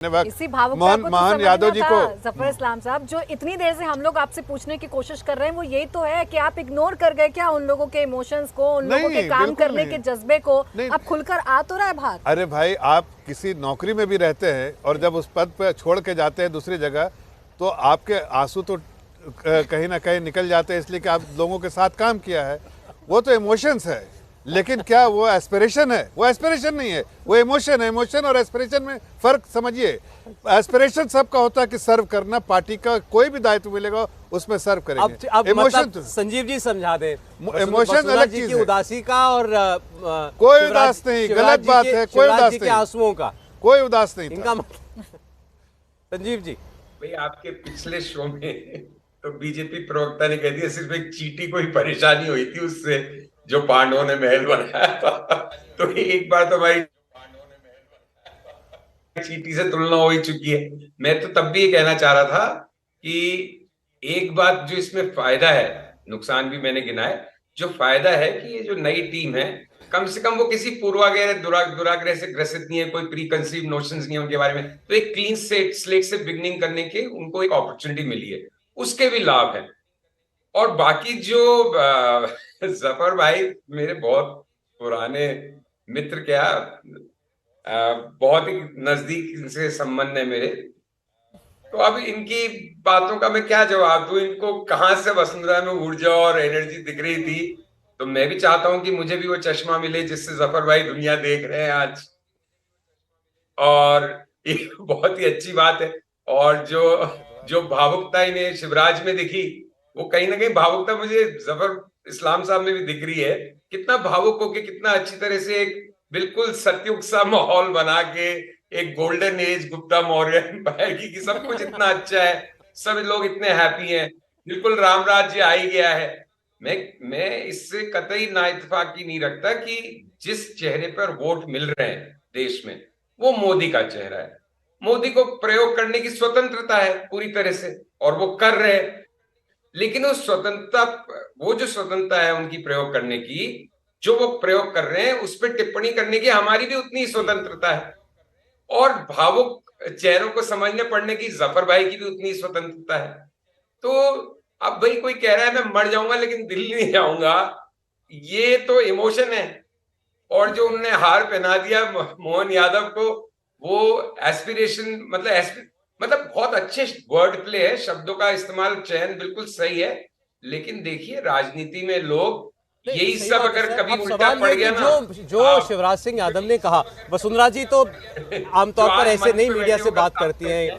इसी भावुकता को मोहन यादव जी को जफर इस्लाम साहब, जो इतनी देर से हम लोग आपसे पूछने की कोशिश कर रहे हैं वो यही तो है कि आप इग्नोर कर गए क्या उन लोगों के इमोशंस को, उन लोगों के काम करने के जज्बे को? अब खुलकर आ तो रहा है बाहर। अरे भाई, आप किसी नौकरी में भी रहते हैं और जब उस पद पे छोड़ के जाते हैं दूसरी जगह, तो आपके आंसू तो कहीं ना कहीं निकल जाते हैं, इसलिए कि आप लोगों के साथ काम किया है। वो तो इमोशंस है, लेकिन क्या वो एस्पिरेशन है? वो एस्पिरेशन नहीं है, वो इमोशन है। इमोशन और एस्पिरेशन में फर्क समझिए। एस्पिरेशन सबका होता है कि सर्व करना, पार्टी का कोई भी दायित्व मिलेगा उसमें सर्व करेंगे। अब इमोशन मतलब संजीव जी समझा दे, इमोशन अलग चीज है। उदासी का और कोई उदास नहीं, गलत बात है। कोई उदास नहीं, आंसुओं का कोई उदास नहीं इनका संजीव जी, भाई आपके पिछले शो में तो बीजेपी प्रवक्ता ने कह दिया सिर्फ एक चींटी को ही परेशानी हुई थी उससे, जो पांडवों ने महल बनाया था। तो एक बार तो भाई चींटी से तुलना हो ही चुकी है। मैं तो तब भी ये कहना चाह रहा था कि एक बात जो इसमें फायदा है, नुकसान भी मैंने गिना है। जो फायदा है कि ये जो नई टीम है, कम से कम वो किसी पूर्वाग्रह दुराग्रह से ग्रसित नहीं है, कोई प्री कंसीव नोशंस नहीं है उनके बारे में। तो एक क्लीन स्लेट से बिगनिंग करने के उनको एक अपॉर्चुनिटी मिली है, उसके भी लाभ है। और बाकी जो जफर भाई मेरे बहुत पुराने मित्र, क्या बहुत ही नजदीक से संबंध है मेरे, तो अब इनकी बातों का मैं क्या जवाब दूं? इनको कहां से वसुंधरा में ऊर्जा और एनर्जी दिख रही थी। तो मैं भी चाहता हूं कि मुझे भी वो चश्मा मिले जिससे जफर भाई दुनिया देख रहे हैं आज, और ये बहुत ही अच्छी बात है। और जो जो भावुकता इन्हें शिवराज में दिखी, वो कहीं ना कहीं भावुकता मुझे जफर इस्लाम साहब में भी दिख रही है। कितना भावुक होके, कितना अच्छी तरह से एक बिल्कुल सतयुग सा माहौल बना के, एक golden age Gupta Maurya empire की सब कुछ इतना अच्छा है, सब लोग इतने हैप्पी हैं, बिल्कुल राम राज्य आ ही गया है। मैं इससे कतई ना इत्तेफाकी नहीं रखता कि जिस चेहरे पर वोट मिल रहे हैं देश में, वो मोदी का चेहरा है। मोदी को प्रयोग करने की स्वतंत्रता है पूरी तरह से, और वो कर रहे हैं। लेकिन वो स्वतंत्रता, वो जो स्वतंत्रता है उनकी प्रयोग करने की, जो वो प्रयोग कर रहे हैं उस पर टिप्पणी करने की हमारी भी उतनी स्वतंत्रता है। और भावुक चेहरों को समझने पढ़ने की जफर भाई की भी उतनी स्वतंत्रता है। तो अब भाई कोई कह रहा है मैं मर जाऊंगा लेकिन दिल्ली नहीं जाऊंगा, ये तो इमोशन है। और जो उन्होंने हार पहना दिया मोहन यादव को, वो एस्पिरेशन, मतलब बहुत अच्छे वर्ड प्ले है, शब्दों का इस्तेमाल, चयन बिल्कुल सही है। लेकिन देखिए राजनीति में लोग यही सब अगर कभी उल्टा पड़ गया ना, जो शिवराज सिंह यादव ने कहा, वसुंधरा जी तो आमतौर पर ऐसे नहीं मीडिया से बात करती हैं।